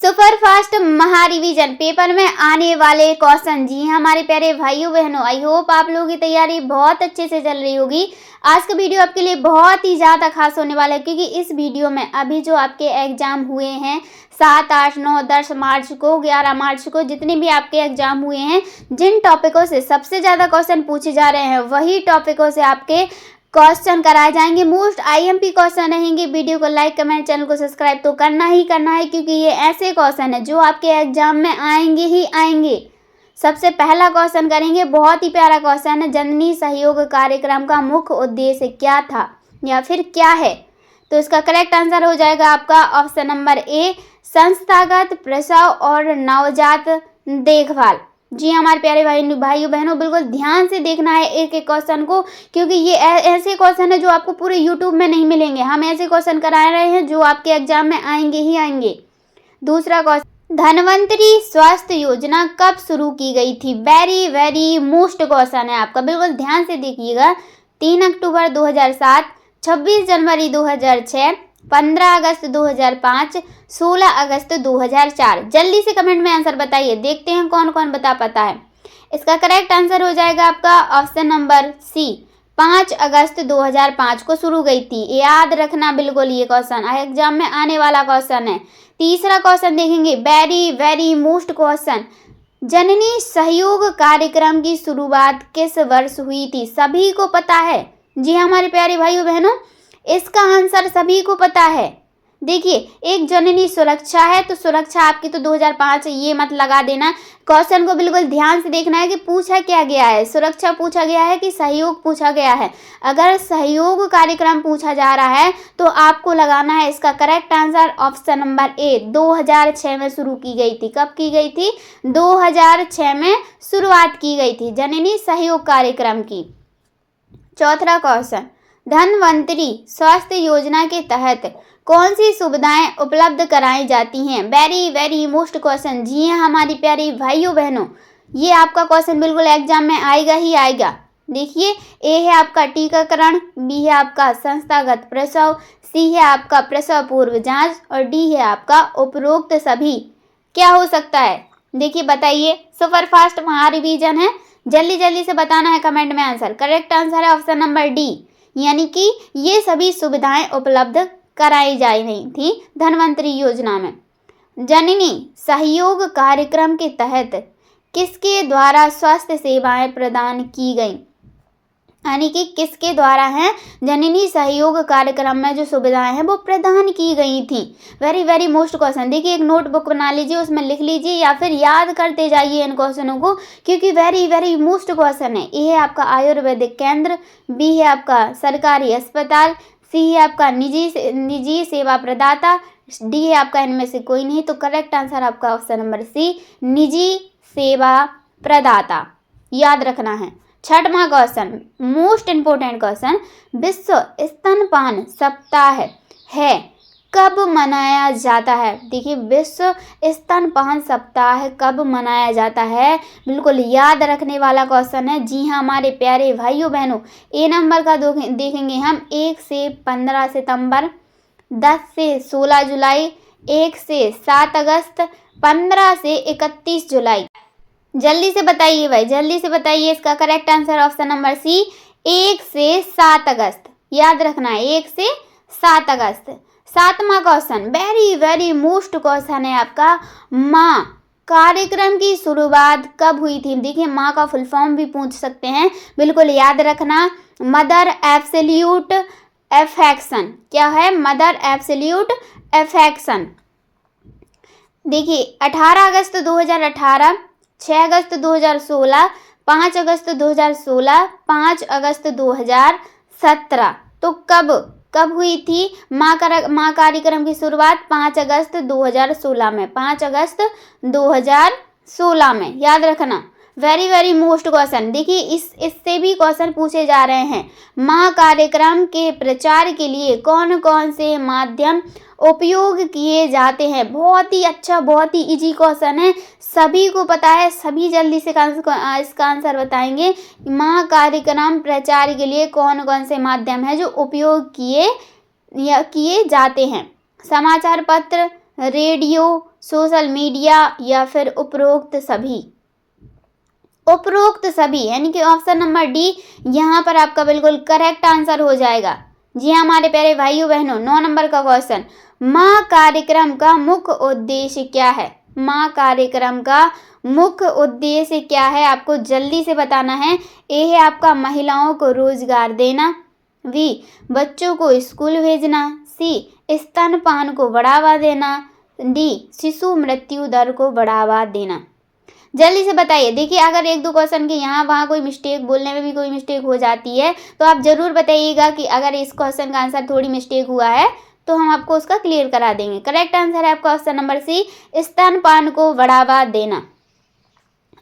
Superfast महारिवीजन paper में आने वाले क्वेश्चन। जी हमारे प्यारे भाइयों बहनों, आई होप आप लोगों की तैयारी बहुत अच्छे से चल रही होगी। आज का वीडियो आपके लिए बहुत ही ज़्यादा खास होने वाला है, क्योंकि इस वीडियो में अभी जो आपके एग्जाम हुए हैं 7, 8, 9, 10 मार्च को, 11 मार्च को, जितने भी आपके एग्जाम हुए हैं, जिन टॉपिकों से सबसे ज़्यादा क्वेश्चन पूछे जा रहे हैं वही टॉपिकों से आपके क्वेश्चन कराए जाएंगे। मोस्ट आईएमपी क्वेश्चन रहेंगे। वीडियो को लाइक, कमेंट, चैनल को सब्सक्राइब तो करना ही करना है, क्योंकि ये ऐसे क्वेश्चन है जो आपके एग्जाम में आएंगे ही आएंगे। सबसे पहला क्वेश्चन करेंगे, बहुत ही प्यारा क्वेश्चन है। जननी सहयोग कार्यक्रम का मुख्य उद्देश्य क्या था या फिर क्या है? तो इसका करेक्ट आंसर हो जाएगा आपका ऑप्शन नंबर ए, संस्थागत प्रसव और नवजात देखभाल। जी हमारे प्यारे भाइयों बहनों, बिल्कुल ध्यान से देखना है एक एक क्वेश्चन को, क्योंकि ये ऐसे क्वेश्चन है जो आपको पूरे यूट्यूब में नहीं मिलेंगे। हम ऐसे क्वेश्चन करा रहे हैं जो आपके एग्जाम में आएंगे ही आएंगे। दूसरा क्वेश्चन, धनवंतरी स्वास्थ्य योजना कब शुरू की गई थी? वेरी मोस्ट क्वेश्चन है आपका, बिल्कुल ध्यान से देखिएगा। 3 अक्टूबर 2007, 26 जनवरी 2006, 15 अगस्त 2005, 16 अगस्त 2004। जल्दी से कमेंट में आंसर बताइए, देखते हैं कौन कौन बता पाता है। इसका करेक्ट आंसर हो जाएगा आपका ऑप्शन नंबर सी, 5 अगस्त 2005 को शुरू गई थी। याद रखना बिल्कुल, ये क्वेश्चन एग्जाम में आने वाला क्वेश्चन है। तीसरा क्वेश्चन देखेंगे, वेरी मोस्ट क्वेश्चन, जननी सहयोग कार्यक्रम की शुरुआत किस वर्ष हुई थी? सभी को पता है। जी हमारे प्यारे भाइयों बहनों, इसका आंसर सभी को पता है। देखिए, एक जननी सुरक्षा है तो सुरक्षा आपकी तो 2005, ये मत लगा देना। क्वेश्चन को बिल्कुल ध्यान से देखना है कि पूछा क्या गया है, सुरक्षा पूछा गया है कि सहयोग पूछा गया है। अगर सहयोग कार्यक्रम पूछा जा रहा है तो आपको लगाना है इसका correct answer option number A, 2006 में शुरू की गई थी। कब की गई थी? 2006 में शुरुआत की गई थी जननी सहयोग कार्यक्रम की। चौथा क्वेश्चन, धनवंतरी स्वास्थ्य योजना के तहत कौन सी सुविधाएं उपलब्ध कराई जाती हैं? Very most question. जी हाँ हमारी प्यारी भाइयों बहनों, ये आपका क्वेश्चन बिल्कुल एग्जाम में आएगा ही आएगा। देखिए, ए है आपका टीकाकरण, बी है आपका संस्थागत प्रसव, सी है आपका प्रसव पूर्व जांच और डी है आपका उपरोक्त सभी। क्या हो सकता है? देखिए बताइए, सुपरफास्ट महारिवीजन है, जल्दी से बताना है कमेंट में आंसर। करेक्ट आंसर है ऑप्शन नंबर डी, यानी कि ये सभी सुविधाएं उपलब्ध कराई जा रही थी धनवंतरी योजना में। जननी सहयोग कार्यक्रम के तहत किसके द्वारा स्वास्थ्य सेवाएं प्रदान की गई? यानी कि किसके द्वारा है जननी सहयोग कार्यक्रम में जो सुविधाएं हैं वो प्रदान की गई थी। Very most question. देखिए, एक नोटबुक बना लीजिए, उसमें लिख लीजिए या फिर याद करते जाइए इन क्वेश्चनों को, क्योंकि वेरी मोस्ट क्वेश्चन है। ए है आपका आयुर्वेदिक केंद्र, बी है आपका सरकारी अस्पताल, सी है आपका निजी सेवा प्रदाता, डी है आपका इनमें से कोई नहीं। तो करेक्ट आंसर आपका ऑप्शन नंबर सी, निजी सेवा प्रदाता। याद रखना है। छठवां क्वेश्चन, मोस्ट इंपोर्टेंट क्वेश्चन, विश्व स्तनपान सप्ताह है कब मनाया जाता है? देखिए, विश्व स्तनपान सप्ताह कब मनाया जाता है? बिल्कुल याद रखने वाला क्वेश्चन है। जी हाँ हमारे प्यारे भाइयों बहनों, ए नंबर का देखेंगे हम 1 से 15 सितंबर, 10 से 16 जुलाई, 1 से 7 अगस्त, 15 से 31 जुलाई। जल्दी से बताइए भाई, जल्दी से बताइए। इसका correct answer option number C, 1 से 7 अगस्त। याद रखना है, 1 से 7 अगस्त। सातवां क्वेश्चन, वेरी मोस्ट क्वेश्चन है आपका, माँ कार्यक्रम की शुरुआत कब हुई थी? देखिए, माँ का फुल फॉर्म भी पूछ सकते हैं, बिल्कुल याद रखना। Mother absolute affection. क्या है? Mother absolute affection. देखिए, 18 अगस्त 2018, 6 अगस्त 2016, 5 अगस्त 2016, 5 अगस्त 2017। तो कब हुई थी माँ कार्यक्रम की शुरुआत? 5 अगस्त 2016 में, 5 अगस्त 2016 में। याद रखना, वेरी मोस्ट क्वेश्चन। देखिए, इससे भी क्वेश्चन पूछे जा रहे हैं। माँ कार्यक्रम के प्रचार के लिए कौन कौन से माध्यम उपयोग किए जाते हैं? बहुत ही अच्छा, बहुत ही इजी क्वेश्चन है, सभी को पता है। सभी जल्दी से इसका आंसर बताएंगे। माँ कार्यक्रम प्रचार के लिए कौन कौन से माध्यम है जो उपयोग किए जाते हैं? समाचार पत्र, रेडियो, सोशल मीडिया या फिर उपरोक्त सभी? उपरोक्त सभी, यानी कि ऑप्शन नंबर डी यहाँ पर आपका बिल्कुल करेक्ट आंसर हो जाएगा। जी हाँ हमारे प्यारे भाइयों बहनों, 9 नंबर का क्वेश्चन, माँ कार्यक्रम का मुख्य उद्देश्य क्या है? माँ कार्यक्रम का मुख्य उद्देश्य क्या है, आपको जल्दी से बताना है। ए है आपका महिलाओं को रोजगार देना, बी बच्चों को स्कूल भेजना, सी स्तनपान को बढ़ावा देना, डी शिशु मृत्यु दर को बढ़ावा देना। जल्दी से बताइए। देखिए अगर एक दो क्वेश्चन के यहाँ वहाँ कोई मिस्टेक, बोलने में भी कोई मिस्टेक हो जाती है तो आप जरूर बताइएगा कि अगर इस क्वेश्चन का आंसर थोड़ी मिस्टेक हुआ है तो हम आपको उसका क्लियर करा देंगे। करेक्ट आंसर है आपका ऑप्शन नंबर सी, स्तनपान को बढ़ावा देना।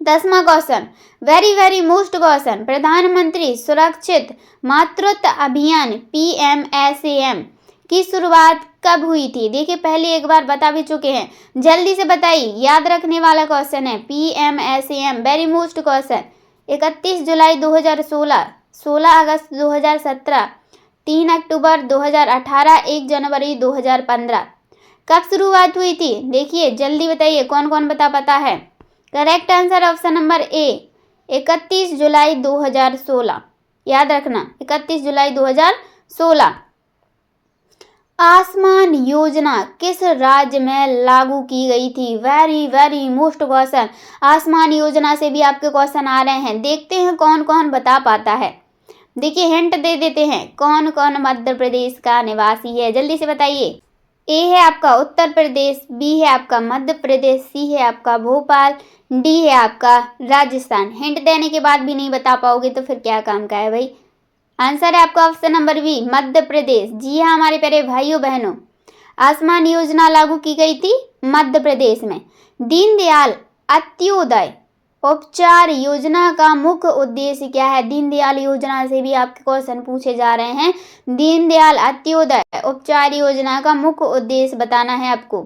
10वां क्वेश्चन, वेरी मोस्ट क्वेश्चन, प्रधानमंत्री सुरक्षित मातृत्व अभियान PMSAM की शुरुआत कब हुई थी? देखिए पहले एक बार बता भी चुके हैं, जल्दी से बताइए, याद रखने वाला क्वेश्चन है। PMSAM वेरी मोस्ट क्वेश्चन, 31 जुलाई 2016, 16 अगस्त 2017, 3 अक्टूबर 2018, 1 जनवरी 2015। कब शुरुआत हुई थी? देखिए जल्दी बताइए, कौन कौन बता पाता है? Correct answer option number A, 31 जुलाई 2016। याद रखना 31 जुलाई 2016। आसमान योजना किस राज्य में लागू की गई थी? वेरी मोस्ट क्वेश्चन, आसमान योजना से भी आपके क्वेश्चन आ रहे हैं। देखते हैं कौन कौन बता पाता है। देखिए हिंट दे देते हैं, कौन कौन मध्य प्रदेश का निवासी है, जल्दी से बताइए। ए है आपका उत्तर प्रदेश, बी है आपका मध्य प्रदेश, सी है आपका भोपाल, डी है आपका राजस्थान। हिंट देने के बाद भी नहीं बता पाओगे तो फिर क्या काम का है भाई। आंसर है आपका option number B, Madhya Pradesh. जी हाँ हमारे प्यारे भाइयों बहनों, आसमान योजना लागू की गई थी मध्य प्रदेश में। दीनदयाल अंत्योदय उपचार योजना का मुख्य उद्देश्य क्या है? दीनदयाल योजना से भी आपके क्वेश्चन पूछे जा रहे हैं। दीनदयाल अंत्योदय उपचार योजना का मुख्य उद्देश्य बताना है आपको।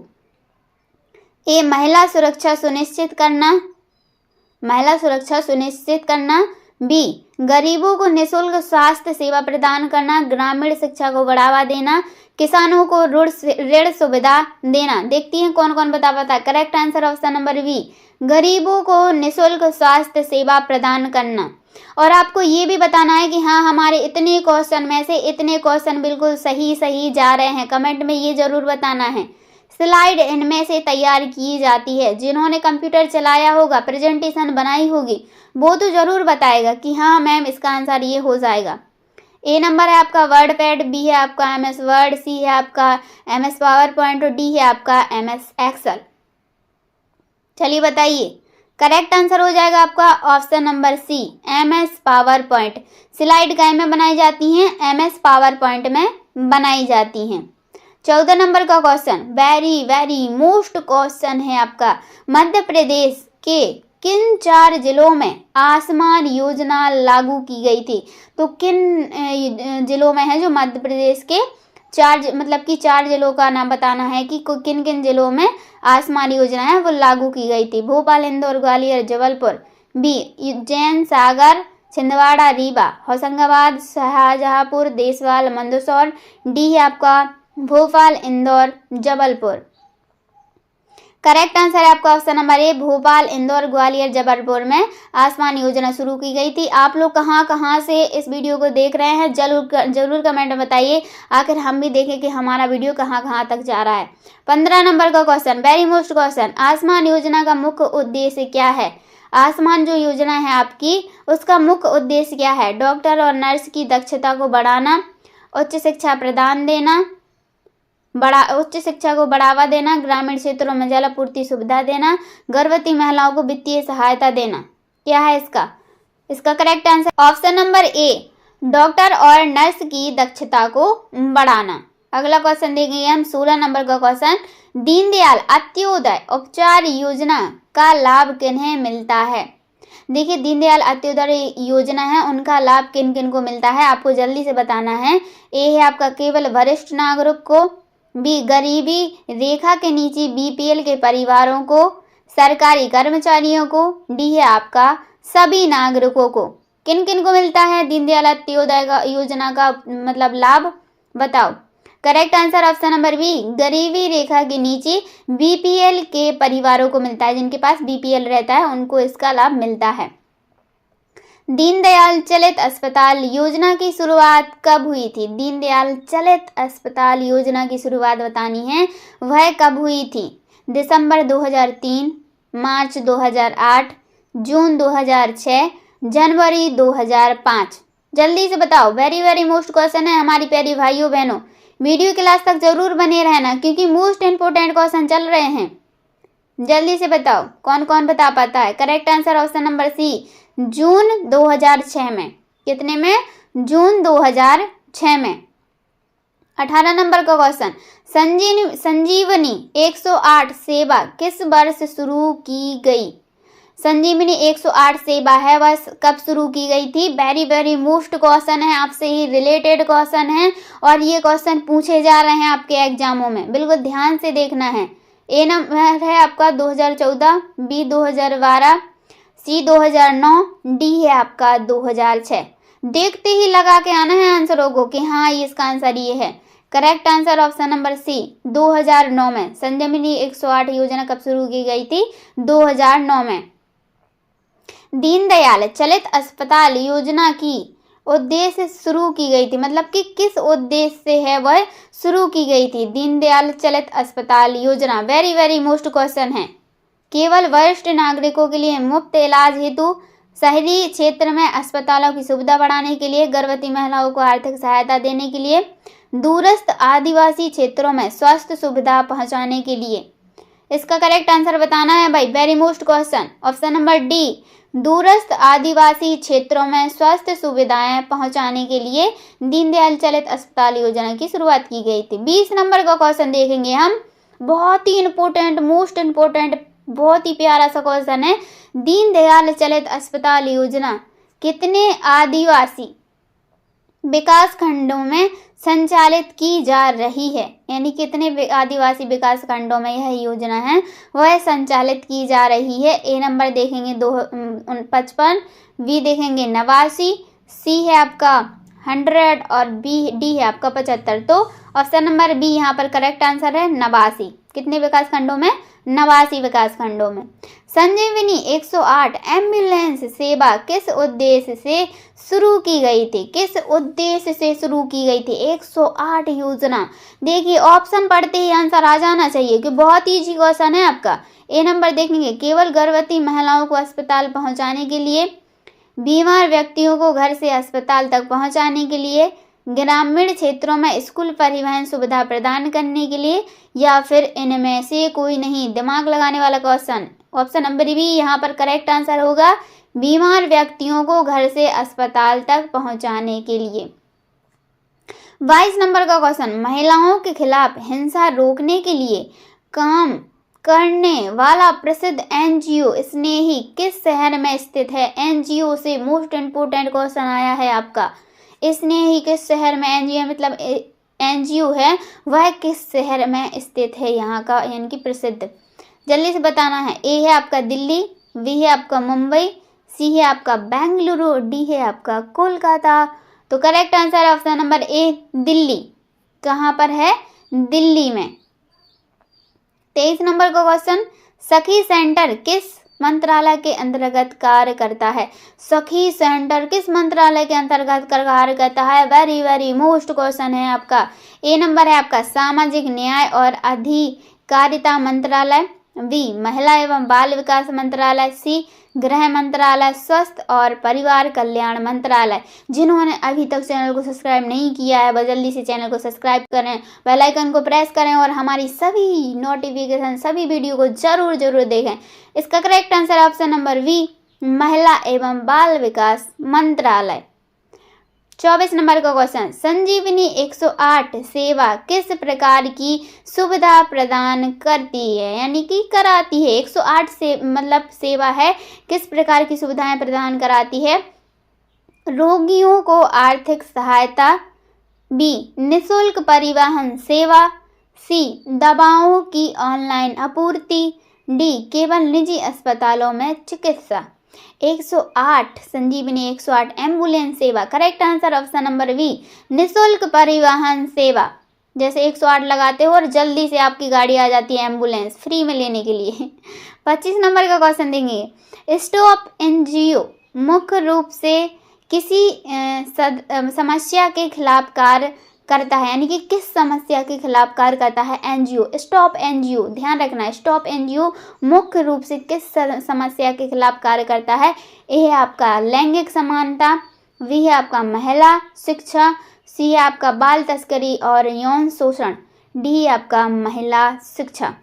ए महिला सुरक्षा सुनिश्चित करना, महिला सुरक्षा सुनिश्चित करना, बी गरीबों को निःशुल्क स्वास्थ्य सेवा प्रदान करना, ग्रामीण शिक्षा को बढ़ावा देना, किसानों को ऋण सुविधा देना। देखती हैं कौन कौन बता पाता है। Correct answer option number B, गरीबों को निःशुल्क स्वास्थ्य सेवा प्रदान करना। और आपको ये भी बताना है कि हाँ हमारे इतने क्वेश्चन में से इतने क्वेश्चन बिल्कुल सही जा रहे हैं। कमेंट में ये जरूर बताना है। स्लाइड इनमें से तैयार की जाती है, जिन्होंने कंप्यूटर चलाया होगा, प्रेजेंटेशन बनाई होगी, वो तो जरूर बताएगा कि हाँ मैम इसका आंसर ये हो जाएगा। ए नंबर है आपका वर्ड पैड, बी है आपका MS वर्ड, सी है आपका MS पावर पॉइंट और डी है आपका MS एक्सेल। चलिए बताइए, करेक्ट आंसर हो जाएगा आपका option number C, MS PowerPoint. Slide काय में बनाई जाती हैं? MS पावर पॉइंट में बनाई जाती हैं। 14 नंबर का क्वेश्चन, वेरी मोस्ट क्वेश्चन है आपका, मध्य प्रदेश के किन 4 जिलों में आसमान योजना लागू की गई थी? तो किन जिलों में है जो मध्य प्रदेश के 4 जिलों का नाम बताना है कि किन किन जिलों में आसमान योजना है वो लागू की गई थी। भोपाल, इंदौर, ग्वालियर, जबलपुर, बी उज्जैन, सागर, छिंदवाड़ा, रीवा, होशंगाबाद, शाहजहांपुर, देसवाल, मंदसौर, डी है आपका भोपाल, इंदौर, जबलपुर। करेक्ट आंसर है आपका option number A, Bhopal, Indore, Gwalior, Jabalpur में आसमान योजना शुरू की गई थी। आप लोग कहाँ से इस वीडियो को देख रहे हैं जरूर कमेंट में बताइए, आखिर हम भी देखें कि हमारा वीडियो कहाँ तक जा रहा है। 15 नंबर का क्वेश्चन, वेरी मोस्ट क्वेश्चन, आसमान योजना का मुख्य उद्देश्य क्या है? आसमान जो योजना है आपकी उसका मुख्य उद्देश्य क्या है? डॉक्टर और नर्स की दक्षता को बढ़ाना, उच्च शिक्षा प्रदान देना, उच्च शिक्षा को बढ़ावा देना, ग्रामीण क्षेत्रों में जल आपूर्ति सुविधा देना, गर्भवती महिलाओं को वित्तीय सहायता देना। क्या है इसका correct answer option number A, doctor और नर्स की दक्षता को बढ़ाना। अगला क्वेश्चन देखेंगे हम 16 नंबर का क्वेश्चन, दीनदयाल अंत्योदय उपचार योजना का लाभ किन्हें मिलता है? देखिए दीनदयाल अंत्योदय योजना है, उनका लाभ किन किन को मिलता है आपको जल्दी से बताना है। ए है आपका केवल वरिष्ठ नागरिक को, बी गरीबी रेखा के नीचे BPL के परिवारों को, सरकारी कर्मचारियों को, डी है आपका सभी नागरिकों को। किन किन को मिलता है दीनदयाल अंत्योदय योजना का मतलब लाभ बताओ। Correct answer option number B, गरीबी रेखा के नीचे बीपीएल के परिवारों को मिलता है, जिनके पास बीपीएल रहता है उनको इसका लाभ मिलता है। दीनदयाल चलित अस्पताल योजना की शुरुआत कब हुई थी? दीनदयाल चलित अस्पताल योजना की शुरुआत बतानी है, वह कब हुई थी? दिसंबर 2003, मार्च 2008, जून 2006, जनवरी 2005। जल्दी से बताओ, वेरी वेरी मोस्ट क्वेश्चन है हमारी प्यारी भाइयों बहनों, वीडियो के लास्ट तक जरूर बने रहना क्योंकि मोस्ट इंपोर्टेंट क्वेश्चन चल रहे हैं। जल्दी से बताओ कौन कौन बता पाता है। Correct answer option number C, June 2006 में। कितने में? जून 2006 में। 18 नंबर का क्वेश्चन, संजीवनी 108 सेवा किस वर्ष शुरू की गई? संजीवनी 108 सेवा है वह कब शुरू की गई थी? वेरी वेरी मोस्ट क्वेश्चन है, आपसे ही रिलेटेड क्वेश्चन है और ये क्वेश्चन पूछे जा रहे हैं आपके एग्जामों में, बिल्कुल ध्यान से देखना है। ए नंबर है आपका 2014, बी 2012, सी 2009, डी है आपका 2006। देखते ही लगा के आना है आंसरों को कि हाँ ये इसका आंसर ये है। Correct answer option number C, 2009 में। संजीवनी 108 योजना कब शुरू की गई थी? 2009 में। दीनदयाल चलित अस्पताल योजना की उद्देश्य शुरू की गई थी, मतलब कि किस उद्देश्य से है वह शुरू की गई थी? दीनदयाल चलित अस्पताल योजना वेरी वेरी मोस्ट क्वेश्चन है। केवल वरिष्ठ नागरिकों के लिए मुफ्त इलाज हेतु शहरी क्षेत्र में अस्पतालों की सुविधा बढ़ाने के लिए, गर्भवती महिलाओं को आर्थिक सहायता देने के लिए, दूरस्थ आदिवासी क्षेत्रों में स्वास्थ्य सुविधा पहुंचाने के लिए। इसका करेक्ट आंसर बताना है भाई, very most question option number D, दूरस्थ आदिवासी क्षेत्रों में स्वास्थ्य सुविधाएं पहुंचाने के लिए दीनदयाल चलित अस्पताल योजना की शुरुआत की गई थी। 20 नंबर का क्वेश्चन देखेंगे हम, बहुत ही इंपॉर्टेंट, मोस्ट इंपॉर्टेंट, बहुत ही प्यारा सा क्वेश्चन है। दीनदयाल चलित अस्पताल योजना कितने आदिवासी विकास खंडों में संचालित की जा रही है? यानी कितने आदिवासी विकास खंडों में यह योजना है वह संचालित की जा रही है? ए नंबर देखेंगे 55, बी देखेंगे 89, सी है आपका 100 और डी है आपका 75। तो ऑप्शन नंबर बी यहाँ पर करेक्ट आंसर है 89। कितने विकास खंडों में? 89 विकास खंडों में। संजीवनी 108 एम्बुलेंस सेवा किस उद्देश्य से शुरू की गई थी? किस उद्देश्य से शुरू की गई थी 108 योजना? देखिए ऑप्शन पढ़ते ही आंसर आ जाना चाहिए कि बहुत इजी क्वेश्चन है आपका। ए नंबर देखेंगे, केवल गर्भवती महिलाओं को अस्पताल पहुंचाने के लिए, बीमार व्यक्तियों को घर से अस्पताल तक पहुंचाने के लिए, ग्रामीण क्षेत्रों में स्कूल परिवहन सुविधा प्रदान करने के लिए, या फिर इनमें से कोई नहीं? दिमाग लगाने वाला क्वेश्चन। ऑप्शन नंबर बी यहाँ पर करेक्ट आंसर होगा, बीमार व्यक्तियों को घर से अस्पताल तक पहुंचाने के लिए। 22 नंबर का क्वेश्चन, महिलाओं के खिलाफ हिंसा रोकने के लिए काम करने वाला प्रसिद्ध एनजीओ स्नेही किस शहर में स्थित है? एनजीओ से मोस्ट इंपोर्टेंट क्वेश्चन आया है आपका। स्नेही किस शहर में एनजीओ मतलब एनजीओ है वह किस शहर में स्थित है यहाँ का, यानी कि प्रसिद्ध? जल्दी से बताना है। ए है आपका दिल्ली, बी है आपका मुंबई, सी है आपका बेंगलुरु, डी है आपका कोलकाता। तो correct answer option number A Delhi. कहाँ पर है? दिल्ली में। 23 नंबर का क्वेश्चन, सखी सेंटर किस मंत्रालय के अंतर्गत कार्य करता है? सखी सेंटर किस मंत्रालय के अंतर्गत कार्य करता है? वेरी वेरी मोस्ट क्वेश्चन है आपका। ए नंबर है आपका सामाजिक न्याय और अधिकारिता मंत्रालय, बी महिला एवं बाल विकास मंत्रालय, सी गृह मंत्रालय, स्वास्थ्य और परिवार कल्याण मंत्रालय। जिन्होंने अभी तक चैनल को सब्सक्राइब नहीं किया है वह जल्दी से चैनल को सब्सक्राइब करें, बेल आइकन को प्रेस करें और हमारी सभी नोटिफिकेशन, सभी वीडियो को जरूर देखें। इसका correct answer option number B महिला एवं बाल विकास मंत्रालय। 24 नंबर का क्वेश्चन, संजीवनी 108 सेवा किस प्रकार की सुविधा प्रदान करती है, यानी कि कराती है? 108 से मतलब सेवा है, किस प्रकार की सुविधाएं प्रदान कराती है? रोगियों को आर्थिक सहायता, बी निशुल्क परिवहन सेवा, सी दवाओं की ऑनलाइन आपूर्ति, डी केवल निजी अस्पतालों में चिकित्सा। 108 संजीवनी 108 एम्बुलेंस सेवा। Correct answer option number B निशुल्क परिवहन सेवा। जैसे 108 लगाते हो और जल्दी से आपकी गाड़ी आ जाती है एम्बुलेंस फ्री में लेने के लिए। 25 नंबर का क्वेश्चन देंगे। स्टॉप एनजीओ मुख्य रूप से किसी समस्या के खिलाफ कार्य करता है, यानी कि किस समस्या के खिलाफ कार्य करता है एनजीओ। स्टॉप एनजीओ, ध्यान रखना है, स्टॉप एनजीओ मुख्य रूप से किस समस्या के खिलाफ कार्य करता है। ए है आपका लैंगिक समानता, बी है आपका महिला शिक्षा, सी है आपका बाल तस्करी और यौन शोषण, डी है आपका महिला शिक्षा।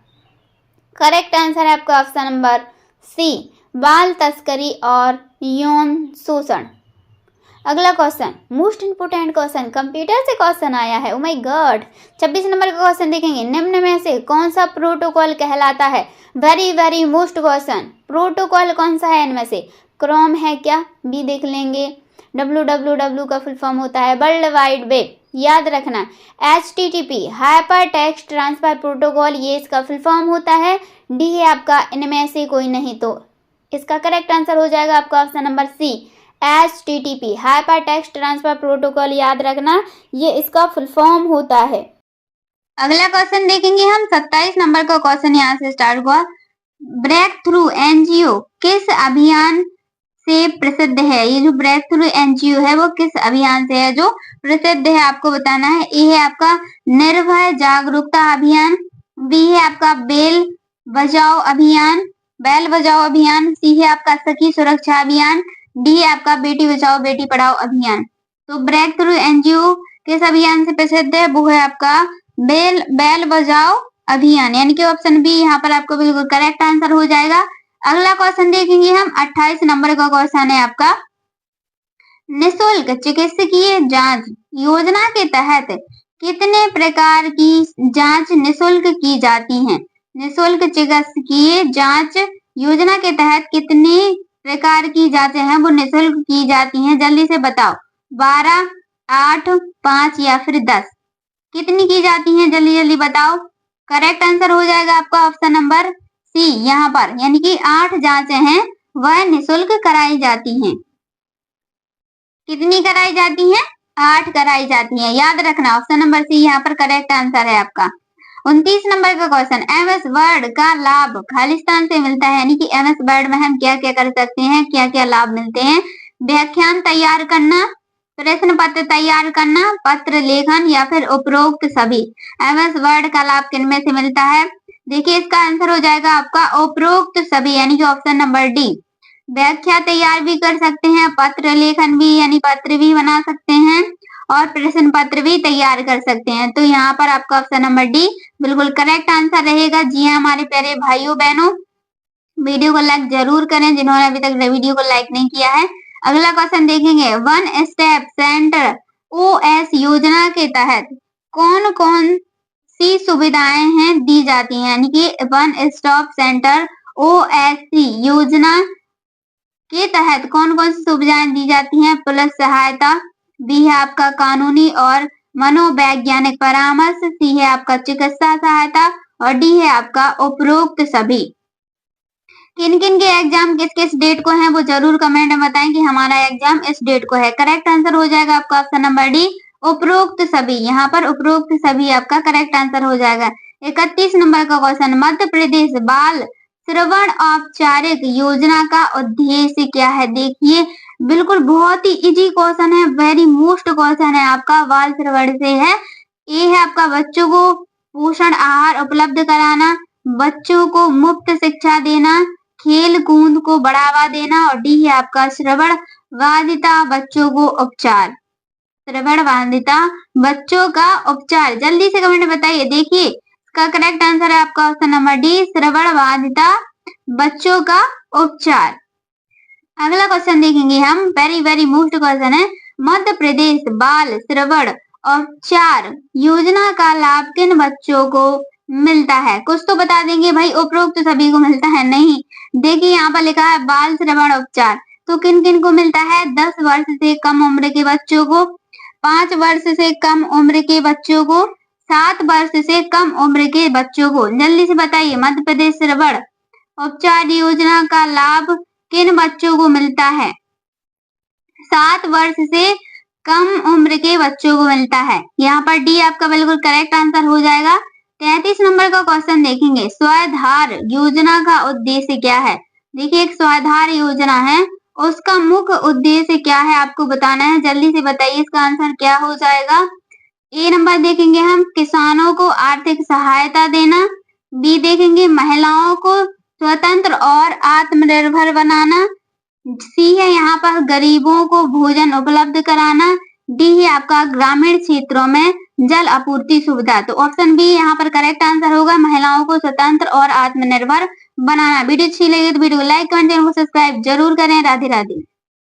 करेक्ट आंसर है आपका ऑप्शन नंबर सी, बाल तस्करी और यौन शोषण। अगला question, most important question, computer से क्वेश्चन आया है, ओ माय गॉड। 26 नंबर का क्वेश्चन देखेंगे। निम्न में से कौन सा प्रोटोकॉल कहलाता है। Very very most question, protocol कौन सा है इनमें से। क्रोम है क्या, बी देख लेंगे। www का फुल फॉर्म होता है वर्ल्ड वाइड वेब, याद रखना। HTTP hypertext transfer protocol, ये इसका फुल फॉर्म होता है। डी है आपका इनमें से कोई नहीं, तो इसका करेक्ट आंसर हो जाएगा आपका option number C, HTTP hypertext transfer protocol, याद रखना, ये इसका फुल फॉर्म होता है। अगला क्वेश्चन देखेंगे हम। 27 नंबर का क्वेश्चन यहाँ से स्टार्ट हुआ। ब्रेक थ्रू एनजीओ किस अभियान से प्रसिद्ध है। ये जो ब्रेक थ्रू एनजीओ है वो किस अभियान से है जो प्रसिद्ध है, आपको बताना है। ए है आपका निर्भय जागरूकता अभियान, बी है आपका बेल बचाओ अभियान, सी है आपका सखी सुरक्षा अभियान, डी है आपका बेटी बचाओ बेटी पढ़ाओ अभियान। तो ब्रेक थ्रू एनजीओ किस अभियान से प्रसिद्ध है, वो है आपका बेल बचाओ अभियान, यानी कि ऑप्शन बी यहाँ पर आपको बिल्कुल करेक्ट आंसर हो जाएगा। अगला क्वेश्चन देखेंगे हम। 28 नंबर का क्वेश्चन है आपका। निःशुल्क चिकित्सकीय जांच योजना के तहत कितने प्रकार की जांच निःशुल्क की जाती हैं। निःशुल्क चिकित्सकीय जांच योजना के तहत कितने प्रकार की जांचें हैं वो निःशुल्क की जाती हैं, जल्दी से बताओ। 12, 8, 5 या फिर 10, कितनी की जाती हैं, जल्दी जल्दी बताओ। करेक्ट आंसर हो जाएगा आपका ऑप्शन नंबर सी, यहाँ पर यानी कि 8 जांचें हैं वह निःशुल्क कराई जाती हैं। कितनी कराई जाती हैं, 8 कराई जाती हैं, याद रखना, ऑप्शन नंबर सी यहाँ पर करेक्ट आंसर है आपका। 29 नंबर का क्वेश्चन, एमएस वर्ड का लाभ खालिस्तान से मिलता है, यानी कि एमएस वर्ड में हम क्या क्या कर सकते हैं, क्या क्या लाभ मिलते हैं। व्याख्यान तैयार करना, प्रश्न पत्र तैयार करना, पत्र लेखन या फिर उपरोक्त सभी। एमएस वर्ड का लाभ किनमें से मिलता है। देखिए इसका आंसर हो जाएगा आपका उपरोक्त सभी, यानी कि ऑप्शन नंबर डी। व्याख्या तैयार भी कर सकते हैं, पत्र लेखन भी यानी पत्र भी बना सकते हैं और प्रश्न पत्र भी तैयार कर सकते हैं। तो यहाँ पर आपका ऑप्शन नंबर डी बिल्कुल करेक्ट आंसर रहेगा। जी हाँ हमारे प्यारे भाइयों बहनों, वीडियो को लाइक जरूर करें जिन्होंने अभी तक वीडियो को लाइक नहीं किया है। अगला क्वेश्चन देखेंगे। वन स्टेप सेंटर ओएस योजना के तहत कौन कौन सी सुविधाएं हैं दी जाती हैं, यानी कि वन स्टॉप सेंटर ओएससी योजना के तहत कौन कौन सी सुविधाएं दी जाती हैं। पुलिस सहायता, बी है आपका कानूनी और मनोवैज्ञानिक परामर्श, सी है आपका चिकित्सा सहायता और डी है आपका उपरोक्त सभी। किन किन के एग्जाम किस किस डेट को है वो जरूर कमेंट में बताएं कि हमारा एग्जाम इस डेट को है। करेक्ट आंसर हो जाएगा आपका ऑप्शन नंबर डी, उपरोक्त सभी। यहाँ पर उपरोक्त सभी आपका करेक्ट आंसर हो जाएगा। 31 नंबर का क्वेश्चन, मध्य प्रदेश बाल श्रवण औपचारिक योजना का उद्देश्य क्या है। देखिए बिल्कुल बहुत ही इजी क्वेश्चन है, वेरी मोस्ट क्वेश्चन है आपका, बाल श्रवण से है। ये है आपका बच्चों को पोषण आहार उपलब्ध कराना, बच्चों को मुफ्त शिक्षा देना, खेल कूद को बढ़ावा देना और डी है आपका श्रवण बाधिता बच्चों को उपचार। श्रवण बाधिता बच्चों का उपचार, जल्दी से कमेंट में बताइए। देखिए इसका करेक्ट आंसर है आपका ऑप्शन नंबर डी, श्रवण बाधिता बच्चों का उपचार। अगला क्वेश्चन देखेंगे हम, वेरी वेरी मोस्ट क्वेश्चन है। मध्य प्रदेश बाल श्रवण उपचार योजना का लाभ किन बच्चों को मिलता है। कुछ तो बता देंगे भाई, उपरोक्त सभी को मिलता है नहीं। देखिए यहाँ पर लिखा है बाल श्रवण उपचार, तो किन किन को मिलता है। 10 वर्ष से कम उम्र के बच्चों को, 5 वर्ष से कम उम्र के बच्चों को, 7 वर्ष से कम उम्र के बच्चों को। जल्दी से बताइए, मध्य प्रदेश श्रवण उपचार योजना का लाभ किन बच्चों को मिलता है। 7 वर्ष से कम उम्र के बच्चों को मिलता है। यहाँ पर डी आपका बिल्कुल करेक्ट आंसर हो जाएगा। 33 नंबर का क्वेश्चन देखेंगे, स्वाधार योजना का उद्देश्य क्या है? देखिए एक स्वाधार योजना है, उसका मुख्य उद्देश्य क्या है आपको बताना है। जल्दी से बताइए इसका आंसर क्या हो जाएगा। ए नंबर देखेंगे हम, किसानों को आर्थिक सहायता देना। बी देखेंगे, महिलाओं को स्वतंत्र और आत्मनिर्भर बनाना। सी है यहाँ पर गरीबों को भोजन उपलब्ध कराना। डी है आपका ग्रामीण क्षेत्रों में जल आपूर्ति सुविधा। तो ऑप्शन बी यहाँ पर करेक्ट आंसर होगा, महिलाओं को स्वतंत्र और आत्मनिर्भर बनाना। वीडियो अच्छी लगी तो वीडियो को लाइक कमेंट, चैनल को सब्सक्राइब जरूर करें। राधे राधे।